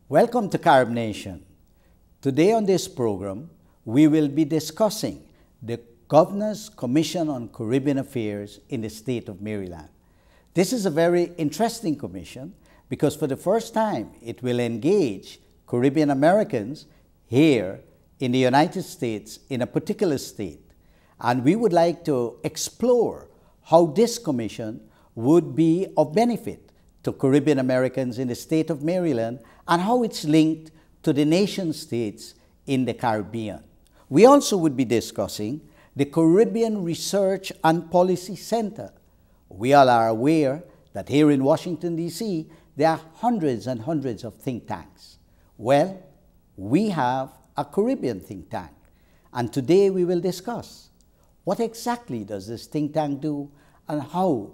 Welcome to Carib Nation. Today on this program, we will be discussing the Governor's Commission on Caribbean Affairs in the state of Maryland. This is a very interesting commission because for the first time, it will engage Caribbean Americans here in the United States in a particular state. And we would like to explore how this commission would be of benefit to Caribbean Americans in the state of Maryland and how it's linked to the nation states in the Caribbean. We also would be discussing the Caribbean Research and Policy Center. We all are aware that here in Washington, D.C., there are hundreds and hundreds of think tanks. Well, we have a Caribbean think tank, and today we will discuss what exactly does this think tank do and how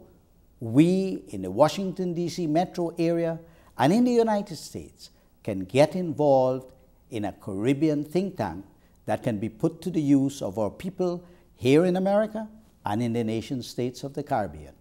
we in the Washington, D.C. metro area and in the United States can get involved in a Caribbean think tank that can be put to the use of our people here in America and in the nation states of the Caribbean.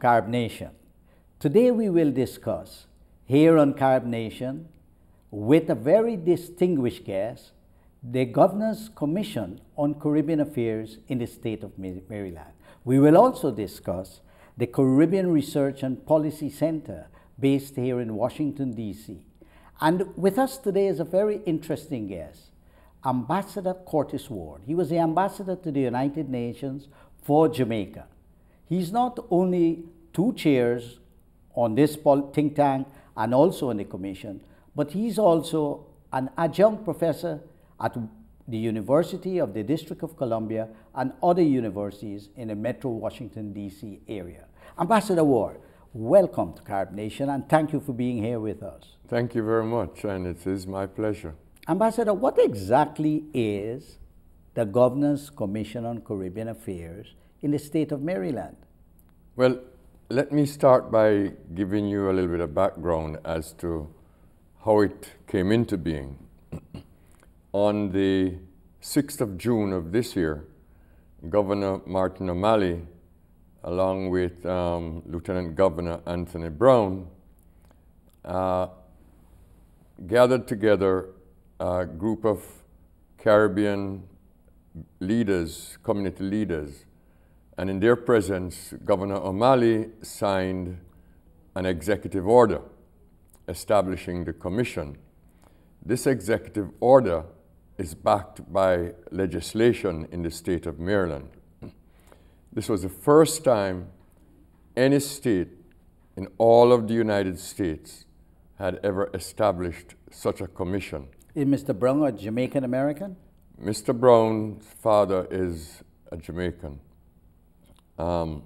Carib Nation. Today we will discuss here on Carib Nation with a very distinguished guest, the Governor's Commission on Caribbean Affairs in the state of Maryland. We will also discuss the Caribbean Research and Policy Center based here in Washington, D.C. And with us today is a very interesting guest, Ambassador Curtis Ward. He was the ambassador to the United Nations for Jamaica. He's not only two chairs on this think tank and also on the commission, but he's also an adjunct professor at the University of the District of Columbia and other universities in the Metro Washington, D.C. area. Ambassador Ward, welcome to Carib Nation and thank you for being here with us. Thank you very much, and it is my pleasure. Ambassador, what exactly is the Governor's Commission on Caribbean Affairs in the state of Maryland? Well, let me start by giving you a little bit of background as to how it came into being. On the 6th of June of this year, Governor Martin O'Malley, along with Lieutenant Governor Anthony Brown, gathered together a group of Caribbean leaders, community leaders, and in their presence, Governor O'Malley signed an executive order establishing the commission. This executive order is backed by legislation in the state of Maryland. This was the first time any state in all of the United States had ever established such a commission. Is Mr. Brown a Jamaican American? Mr. Brown's father is a Jamaican. So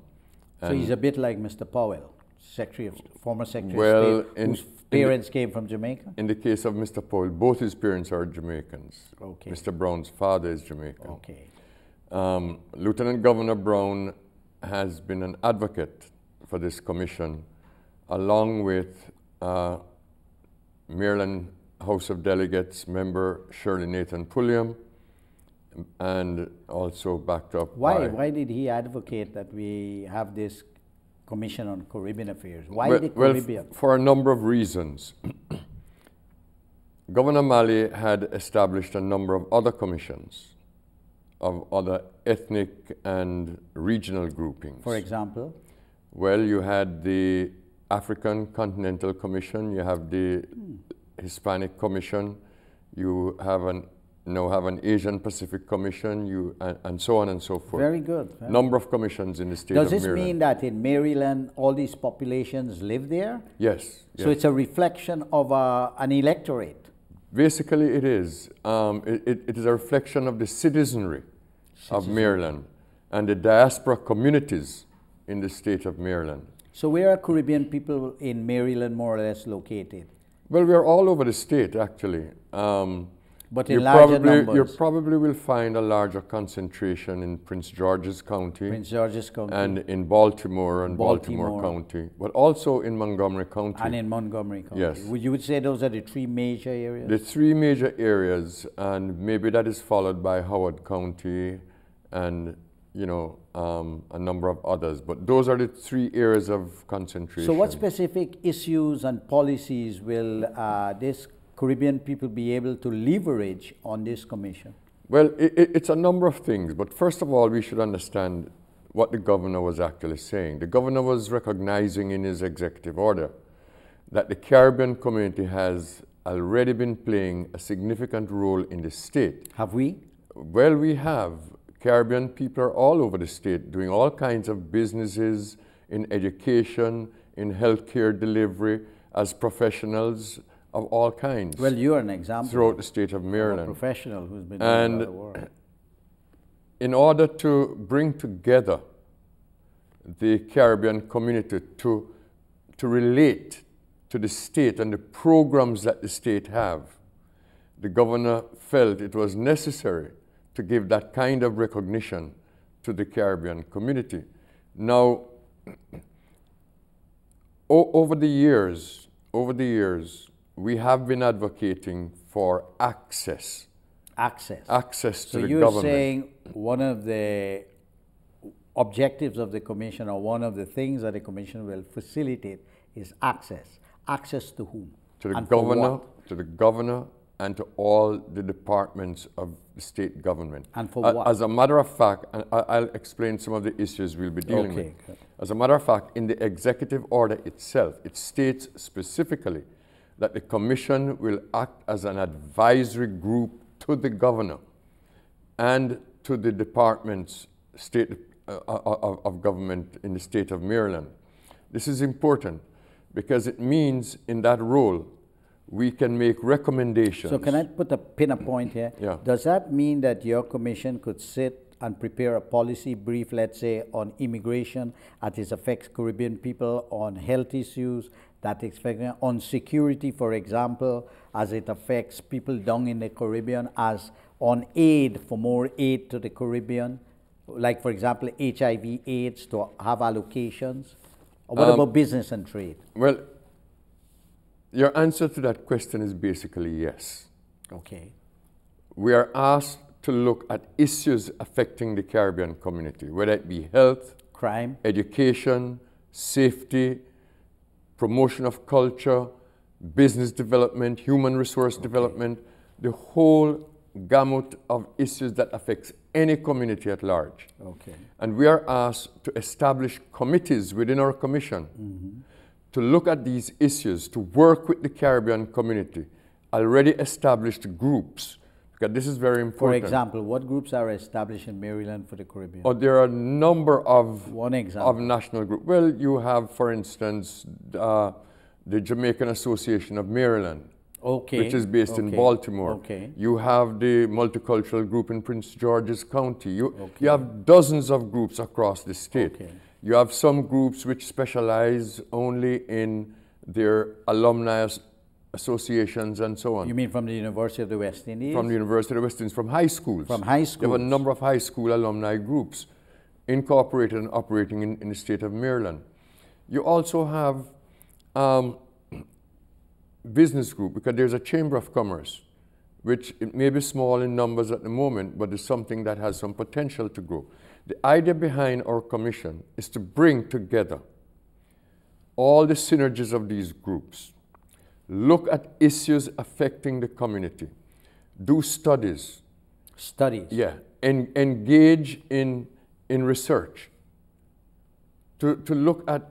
he's a bit like Mr. Powell, former Secretary of State, whose parents came from Jamaica? In the case of Mr. Powell, both his parents are Jamaicans. Okay. Mr. Brown's father is Jamaican. Okay. Lieutenant Governor Brown has been an advocate for this commission, along with Maryland House of Delegates member Shirley Nathan Pulliam, and also backed up by... Why did he advocate that we have this Commission on Caribbean Affairs? Why the Caribbean? Well, for a number of reasons. Governor O'Malley had established a number of other commissions of other ethnic and regional groupings. For example? Well, you had the African Continental Commission, you have the Hispanic Commission, you have now have an Asian Pacific Commission, and so on and so forth. Very good. Number of commissions in the state of Maryland. Does this mean that in Maryland all these populations live there? Yes. So it's a reflection of an electorate? Basically it is. It is a reflection of the citizenry of Maryland and the diaspora communities in the state of Maryland. So where are Caribbean people in Maryland more or less located? Well, we are all over the state, actually. But in larger numbers? You probably will find a larger concentration in Prince George's County. Prince George's County. And in Baltimore and Baltimore County. But also in Montgomery County. And in Montgomery County. Yes. You would say those are the three major areas? The three major areas, and maybe that is followed by Howard County and, you know, a number of others. But those are the three areas of concentration. So what specific issues and policies will this Caribbean people be able to leverage on this commission? Well, it's a number of things, but first of all, we should understand what the governor was actually saying. The governor was recognizing in his executive order that the Caribbean community has already been playing a significant role in the state. Have we? Well, we have. Caribbean people are all over the state doing all kinds of businesses in education, in healthcare delivery, as professionals of all kinds. Well, you're an example. Throughout the state of Maryland. A professional who's been doing a lot of work. In order to bring together the Caribbean community to relate to the state and the programs that the state have, the governor felt it was necessary to give that kind of recognition to the Caribbean community. Now, over the years, we have been advocating for access. Access. Access to the government. So you're saying one of the objectives of the commission, or one of the things that the commission will facilitate, is access. Access to whom? To the governor, to the governor, and to all the departments of the state government. And for what? As a matter of fact, and I'll explain some of the issues we'll be dealing with. Good. As a matter of fact, in the executive order itself, it states specifically that the commission will act as an advisory group to the governor and to the departments of government in the state of Maryland. This is important because it means in that role we can make recommendations. So can I put a pin a point here? Yeah. Does that mean that your commission could sit and prepare a policy brief, let's say, on immigration as it affects Caribbean people, on health issues, that affect, on security, for example, as it affects people down in the Caribbean, as on aid, for more aid to the Caribbean, like, for example, HIV, AIDS, to have allocations? Or what about business and trade? Well, your answer to that question is basically yes. Okay. We are asked to look at issues affecting the Caribbean community, whether it be health, crime, education, safety, promotion of culture, business development, human resource development, the whole gamut of issues that affects any community at large. Okay. And we are asked to establish committees within our commission to look at these issues, to work with the Caribbean community, already established groups, because this is very important. For example, what groups are established in Maryland for the Caribbean? Oh, there are a number of, of national groups. Well, you have, for instance, the Jamaican Association of Maryland, which is based in Baltimore. You have the Multicultural Group in Prince George's County. You have dozens of groups across the state. You have some groups which specialize only in their alumni associations and so on. You mean from the University of the West Indies? From the University of the West Indies, from high schools. From high schools. There have a number of high school alumni groups incorporated and operating in the state of Maryland. You also have business group, because there's a Chamber of Commerce, which it may be small in numbers at the moment, but it's something that has some potential to grow. The idea behind our commission is to bring together all the synergies of these groups, look at issues affecting the community, do studies. Studies? Yeah, and engage in research, to look at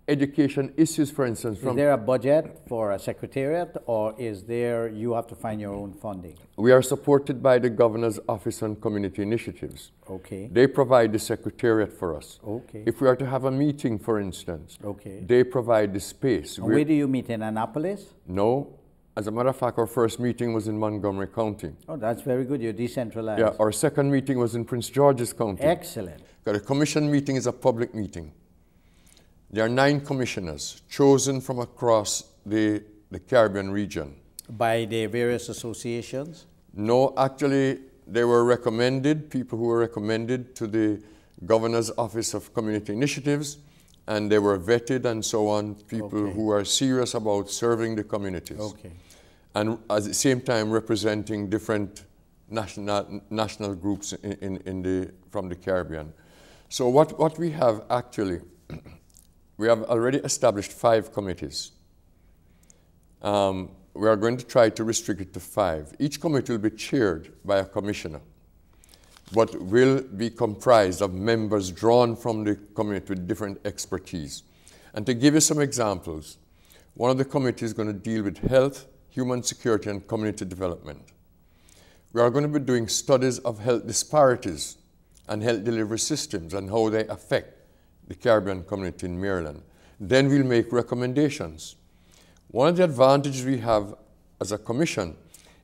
education issues, for instance. Is there a budget for a secretariat, or is there, you have to find your own funding? We are supported by the Governor's Office on Community Initiatives. Okay. They provide the secretariat for us. Okay. If we are to have a meeting, for instance, okay, they provide the space. And where do you meet, in Annapolis? No. As a matter of fact, our first meeting was in Montgomery County. Oh, that's very good. You're decentralized. Yeah, our second meeting was in Prince George's County. Excellent. The commission meeting is a public meeting. There are 9 commissioners chosen from across the Caribbean region. By the various associations? No, actually, they were recommended, people who were recommended to the Governor's Office of Community Initiatives, and they were vetted and so on, people who are serious about serving the communities. Okay. And at the same time representing different national groups from the Caribbean. So what we have actually, we have already established 5 committees. We are going to try to restrict it to 5. Each committee will be chaired by a commissioner, but will be comprised of members drawn from the community with different expertise. And to give you some examples, one of the committees is going to deal with health, human security, and community development. We are going to be doing studies of health disparities and health delivery systems and how they affect the Caribbean community in Maryland. Then we'll make recommendations. One of the advantages we have as a commission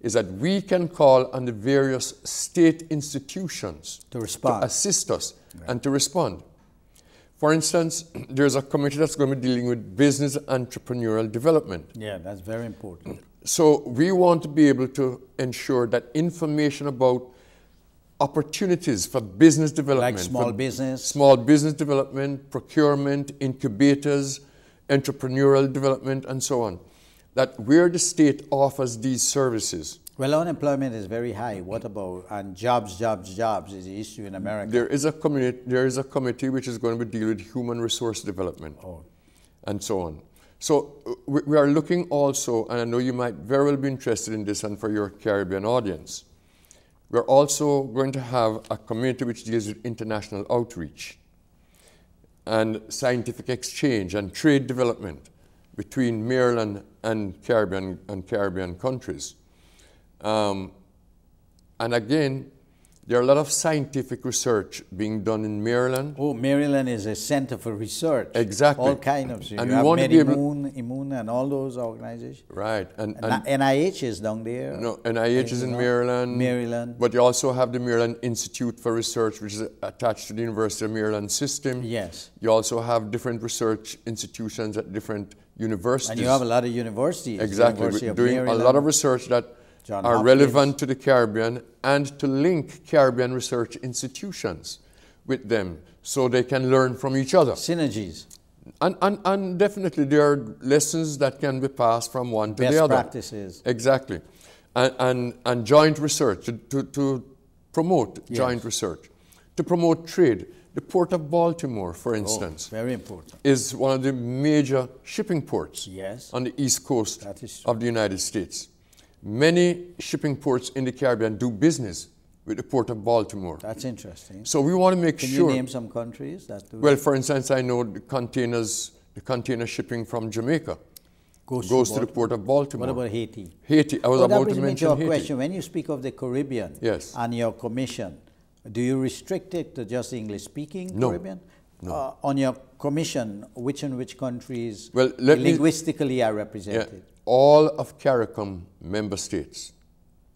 is that we can call on the various state institutions to assist us and to respond. For instance, there's a committee that's going to be dealing with business entrepreneurial development. Yeah, that's very important. So we want to be able to ensure that information about opportunities for business development. Like small business. Small business development, procurement, incubators, entrepreneurial development, and so on. That where the state offers these services. Well, unemployment is very high. What about, and jobs is the issue in America. There is a committee which is going to be dealing with human resource development and so on. So we are looking also, and I know you might very well be interested in this and for your Caribbean audience, we're also going to have a committee which deals with international outreach and scientific exchange and trade development between Maryland and Caribbean countries. And again, there are a lot of scientific research being done in Maryland. Oh, Maryland is a center for research. Exactly. All kind of. So and you we want have to be able, Immune and all those organizations. Right. And NIH is down there. No, NIH is in Maryland. Maryland. But you also have the Maryland Institute for Research, which is attached to the University of Maryland system. Yes. You also have different research institutions at different universities. And you have a lot of universities. Exactly. University We're doing Maryland, a lot of research that John are Hopkins. relevant to the Caribbean and to link Caribbean research institutions with them so they can learn from each other. Synergies. And definitely there are lessons that can be passed from one to the other. Best practices. Exactly. And joint research, to promote joint research, to promote trade. The Port of Baltimore, for instance, very important, is one of the major shipping ports on the east coast of the United States. Many shipping ports in the Caribbean do business with the Port of Baltimore. That's interesting. So we want to make sure. Can you name some countries that do? Well, for instance, I know the container shipping from Jamaica goes to the Port of Baltimore. What about Haiti? Haiti, I was about to mention Haiti. Haiti. Question. When you speak of the Caribbean and your commission, do you restrict it to just English-speaking Caribbean? No. On your commission, which countries linguistically are represented? Yeah, all of CARICOM member states.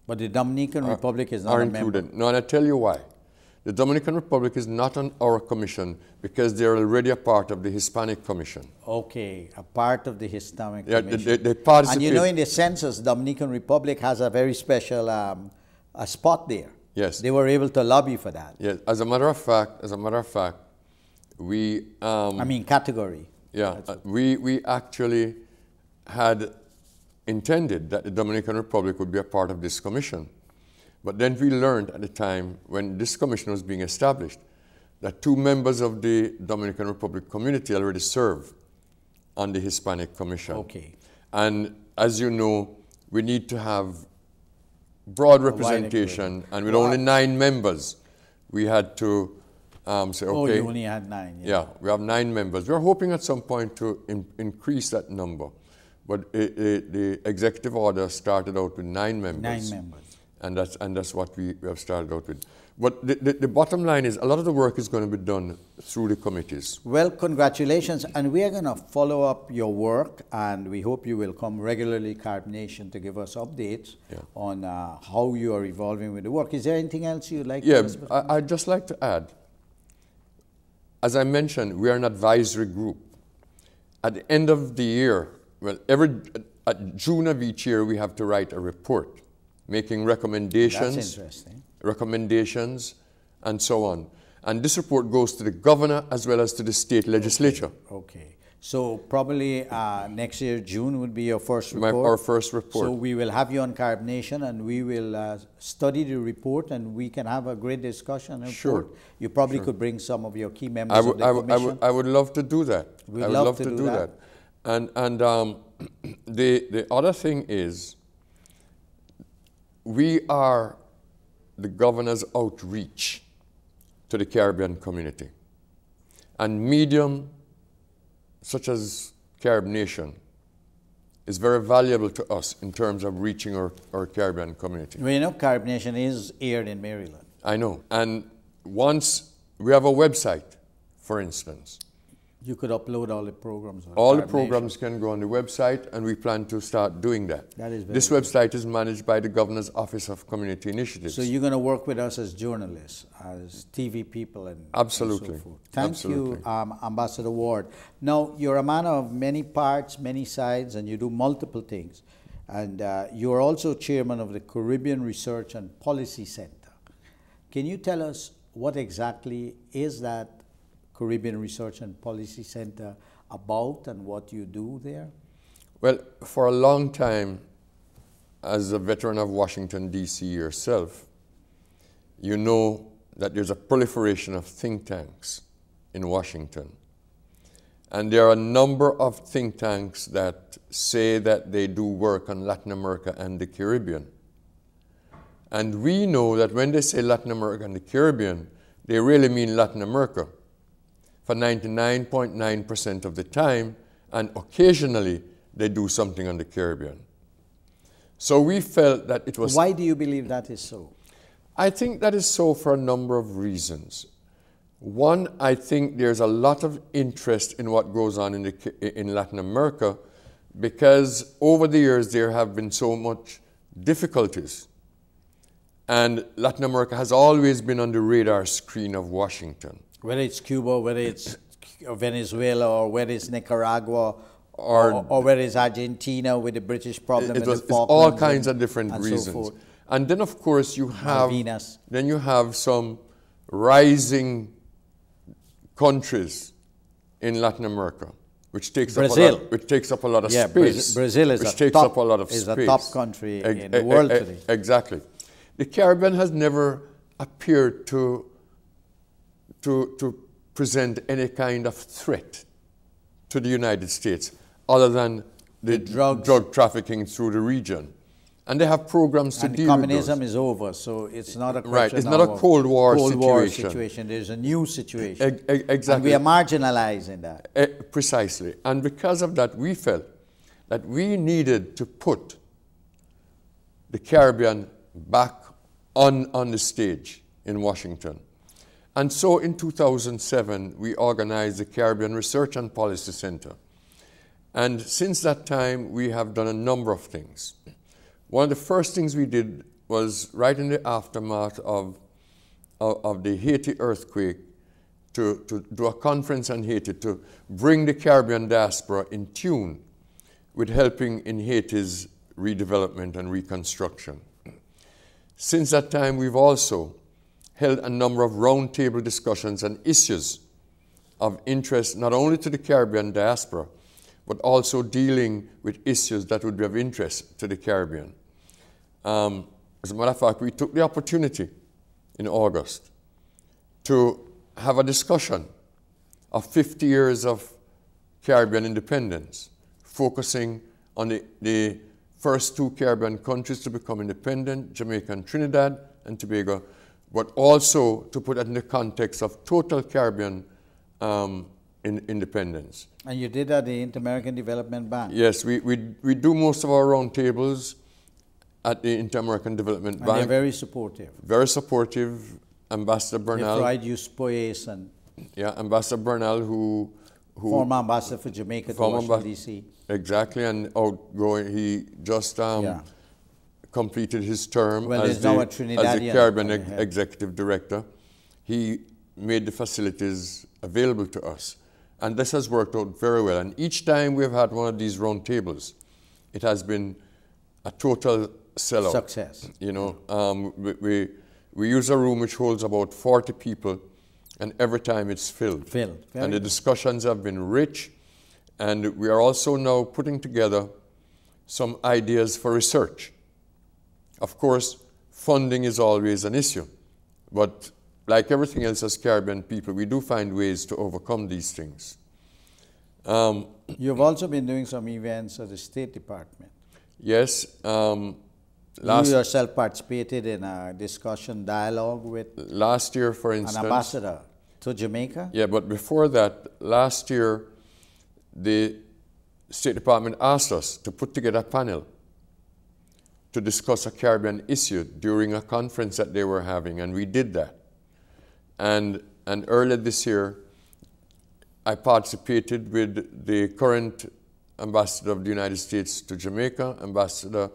But the Dominican Republic is not are a included. member. No, and I tell you why. The Dominican Republic is not on our commission because they're already a part of the Hispanic Commission. Okay, a part of the Hispanic Commission. They participate. And you know, in the census, Dominican Republic has a very special a spot there. Yes. They were able to lobby for that. Yes. As a matter of fact, we. I mean, category. Yeah. We actually had intended that the Dominican Republic would be a part of this commission. But then we learned at the time when this commission was being established that 2 members of the Dominican Republic community already serve on the Hispanic Commission. Okay. And as you know, we need to have broad representation, and with only 9 members, we had to say, okay. Oh, you only had 9. Yeah, we have 9 members. We're hoping at some point to increase that number. But the executive order started out with 9 members. 9 members. And that's what we have started out with. But the bottom line is a lot of the work is going to be done through the committees. Well, congratulations. And we are going to follow up your work, and we hope you will come regularly, Carib Nation, to give us updates on how you are evolving with the work. Is there anything else you'd like to add? I'd just like to add, as I mentioned, we are an advisory group. at the end of the year, well, at June of each year, we have to write a report making recommendations. That's interesting. Recommendations, and so on. And this report goes to the governor as well as to the state legislature. Okay. So probably next year, June would be your first report. Our first report. So we will have you on Carib Nation, and we will study the report, and we can have a great discussion. Sure. You probably could bring some of your key members of the commission. I would love to do that. We'd love to do that. And the other thing is, we are the governor's outreach to the Caribbean community. And medium such as Carib Nation is very valuable to us in terms of reaching our Caribbean community. Well, you know, Carib Nation is aired in Maryland. I know. And once we have a website, for instance. You could upload all the programs. All the programs can go on the website, and we plan to start doing that. That is very This website is managed by the Governor's Office of Community Initiatives. So you're going to work with us as journalists, as TV people, and Absolutely. and so forth. Thank Absolutely. you, Ambassador Ward. Now, you're a man of many parts, many sides, and you do multiple things. And you're also chairman of the Caribbean Research and Policy Center. Can you tell us what exactly is that Caribbean Research and Policy Center about, and what you do there? Well, for a long time, as a veteran of Washington, D.C. yourself, you know that there's a proliferation of think tanks in Washington. And there are a number of think tanks that say that they do work on Latin America and the Caribbean. And we know that when they say Latin America and the Caribbean, they really mean Latin America for 99.9% of the time, and occasionally they do something on the Caribbean. So we felt that it was... Why do you believe that is so? I think that is so for a number of reasons. One, I think there's a lot of interest in what goes on in Latin America, because over the years there have been so much difficulties. And Latin America has always been on the radar screen of Washington. Whether it's Cuba, whether it's Venezuela, or whether it's Nicaragua, or whether it's Argentina with the British problem with the Falklands. It's all kinds of different reasons. So forth. And then, of course, you have Malvinas. Then you have some rising countries in Latin America, which takes up a lot of space. Brazil is a top country in the world today. Exactly. The Caribbean has never appeared to present any kind of threat to the United States other than the drug trafficking through the region. And they have programs to deal with those. Communism is over, so it's not a question Right, it's not a Cold War situation. There's a new situation. Exactly. And we are marginalizing that. Precisely. And because of that, we felt that we needed to put the Caribbean back on the stage in Washington. And so in 2007, we organized the Caribbean Research and Policy Center. And since that time, we have done a number of things. One of the first things we did was right in the aftermath of the Haiti earthquake to do a conference on Haiti to bring the Caribbean diaspora in tune with helping in Haiti's redevelopment and reconstruction. Since that time, we've also held a number of roundtable discussions on issues of interest not only to the Caribbean diaspora, but also dealing with issues that would be of interest to the Caribbean. As a matter of fact, we took the opportunity in August to have a discussion of 50 years of Caribbean independence, focusing on the first two Caribbean countries to become independent, Jamaica and Trinidad and Tobago, but also to put that in the context of total Caribbean independence. And you did that at the Inter-American Development Bank? Yes, we do most of our roundtables at the Inter-American Development Bank. And they're very supportive. Very supportive. Ambassador Bernal. They provide you space and... Yeah, Ambassador Bernal, who former ambassador for Jamaica to Washington, D.C. Exactly, and outgoing, he just completed his term as the Caribbean Executive Director. He made the facilities available to us. And this has worked out very well. And each time we've had one of these round tables, it has been a total sellout. Success. You know, we use a room which holds about 40 people, and every time it's filled. Filled. And the discussions have been rich, and we are also now putting together some ideas for research. Of course, funding is always an issue, but like everything else as Caribbean people, we do find ways to overcome these things. You've also been doing some events at the State Department. Yes. You yourself participated in a discussion dialogue with last year, for instance, an ambassador to Jamaica? Yeah, but before that, last year, the State Department asked us to put together a panel to discuss a Caribbean issue during a conference that they were having, and we did that. And earlier this year, I participated with the current ambassador of the United States to Jamaica, ambassador,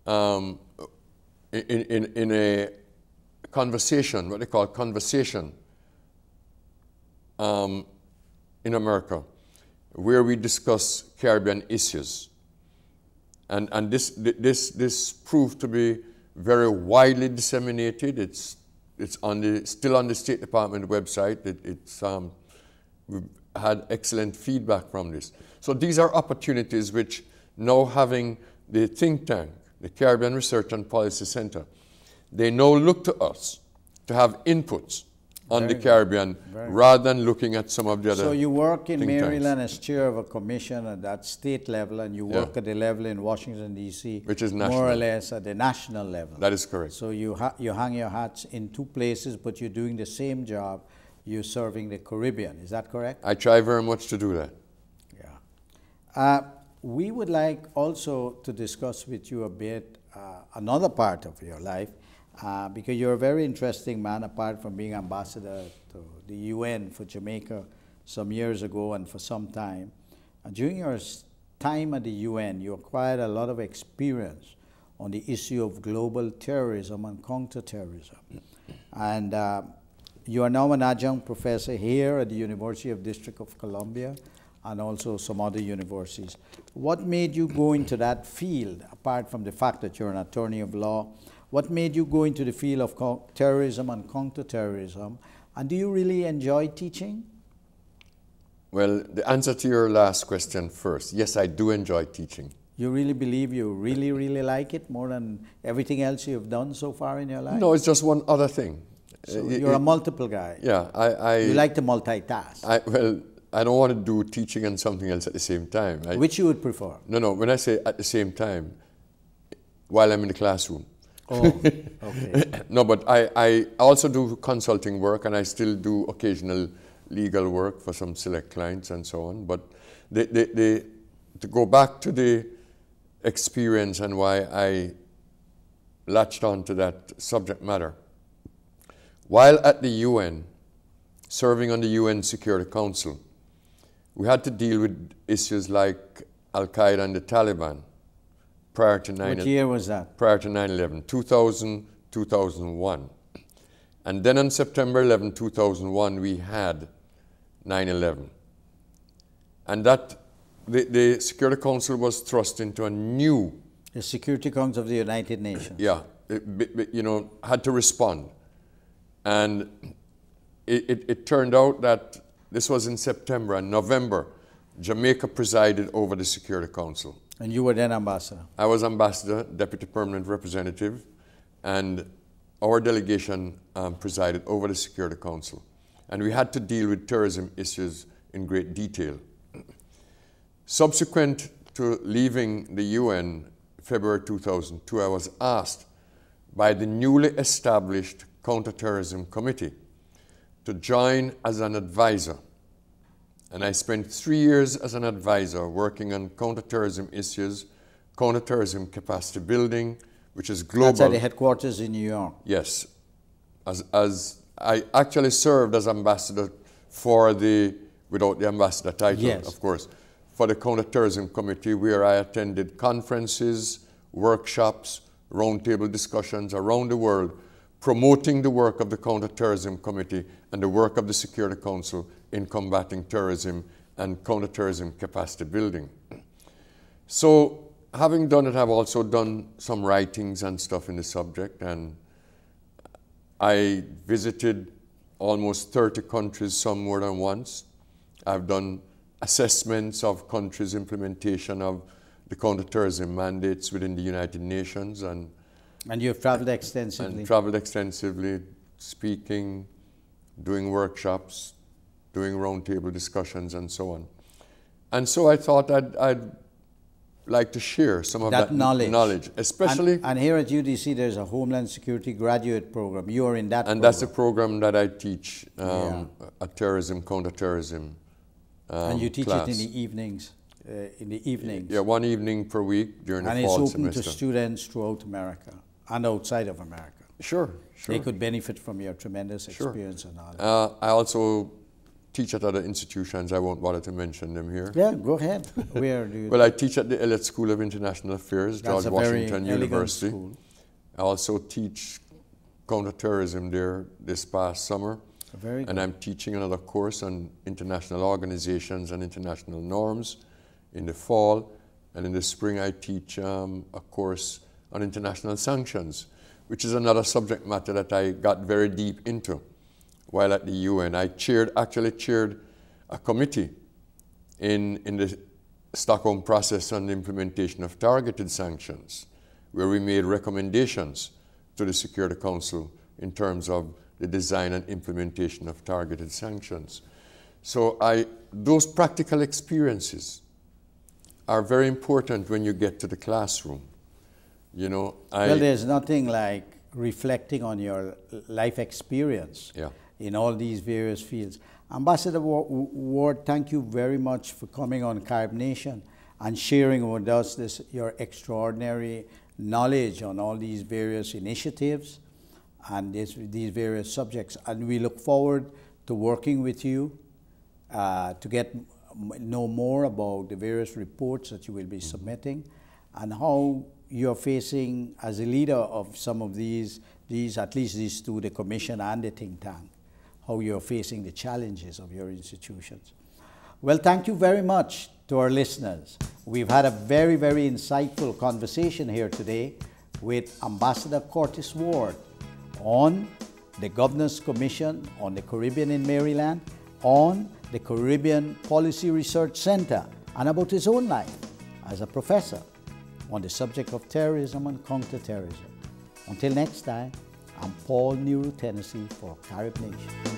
in a conversation, what they call conversation, in America, where we discuss Caribbean issues. And this proved to be very widely disseminated. It's still on the State Department website. We've had excellent feedback from this. So these are opportunities which now having the think tank, the Caribbean Research and Policy Center, they now look to us to have inputs on the Caribbean rather than looking at some of the other. So you work in think Maryland tanks. as chair of a commission at that state level, and you work at the level in Washington, D.C., Which is national. more or less at the national level. That is correct. So you hang your hats in two places, but you're doing the same job. You're serving the Caribbean. Is that correct? I try very much to do that. Yeah. We would like also to discuss with you a bit another part of your life, because you're a very interesting man, apart from being ambassador to the UN for Jamaica some years ago and for some time. During your time at the UN, you acquired a lot of experience on the issue of global terrorism and counterterrorism. And you are now an adjunct professor here at the University of District of Columbia and also some other universities. What made you go into that field, apart from the fact that you're an attorney of law? What made you go into the field of terrorism and counterterrorism? And do you really enjoy teaching? Well, the answer to your last question first. Yes, I do enjoy teaching. You really believe you really, really like it more than everything else you've done so far in your life? No, it's just one other thing. So you're a multiple guy. Yeah, you like to multitask. Well, I don't want to do teaching and something else at the same time. Which you would prefer? No, when I say at the same time, while I'm in the classroom. Oh, okay. No, but I also do consulting work, and I still do occasional legal work for some select clients and so on. But to go back to the experience and why I latched on to that subject matter. While at the UN, serving on the UN Security Council, we had to deal with issues like Al-Qaeda and the Taliban prior to 9/11. What year was that? Prior to 9/11, 2000, 2001. And then on September 11, 2001, we had 9/11. And that, the Security Council was thrust into a new... The Security Council of the United Nations. Yeah, had to respond. And it turned out that this was in September, and November, Jamaica presided over the Security Council. And you were then ambassador? I was ambassador, deputy permanent representative, and our delegation presided over the Security Council. And we had to deal with terrorism issues in great detail. Subsequent to leaving the UN, February 2002, I was asked by the newly established Counterterrorism Committee to join as an advisor. And I spent 3 years as an advisor working on counterterrorism issues, counterterrorism capacity building, which is global. That's at the headquarters in New York. Yes. As I actually served as ambassador for without the ambassador title, yes, of course, for the Counterterrorism Committee, where I attended conferences, workshops, roundtable discussions around the world, promoting the work of the Counterterrorism Committee and the work of the Security Council in combating terrorism and counterterrorism capacity building. So having done it, I've also done some writings and stuff in the subject, and I visited almost 30 countries, some more than once. I've done assessments of countries' implementation of the counterterrorism mandates within the United Nations. And you've traveled extensively? And traveled extensively, speaking, doing workshops, doing roundtable discussions, and so on. And so I thought I'd like to share some of that knowledge, especially... And here at UDC, there's a Homeland Security graduate program. You are in that program. And that's a program that I teach, a terrorism, counterterrorism and you teach class. It in the evenings? Yeah, one evening per week during the fall semester. And it's open to students throughout America and outside of America. Sure. They could benefit from your tremendous experience and knowledge. I also teach at other institutions. I won't bother to mention them here. Yeah, go ahead. Where do you? Well, I teach at the Elliott School of International Affairs, George Washington University. School. I also teach counterterrorism there this past summer. Very good. And I'm teaching another course on international organizations and international norms in the fall. And in the spring, I teach a course on international sanctions, which is another subject matter that I got very deep into while at the UN. I actually chaired a committee in the Stockholm process on the implementation of targeted sanctions, where we made recommendations to the Security Council in terms of the design and implementation of targeted sanctions. So those practical experiences are very important when you get to the classroom. You know, well, there's nothing like reflecting on your life experience in all these various fields. Ambassador Ward, thank you very much for coming on Carib Nation and sharing with us your extraordinary knowledge on all these various initiatives and these various subjects. And we look forward to working with you to know more about the various reports that you will be submitting and how you're facing, as a leader of some of these, at least these two, the Commission and the think tank, how you're facing the challenges of your institutions. Well, thank you very much to our listeners. We've had a very, very insightful conversation here today with Ambassador Curtis Ward on the Governor's Commission on the Caribbean in Maryland, on the Caribbean Policy Research Center, and about his own life as a professor on the subject of terrorism and counterterrorism. Until next time, I'm Paul Nehru Tennessee for Carib Nation.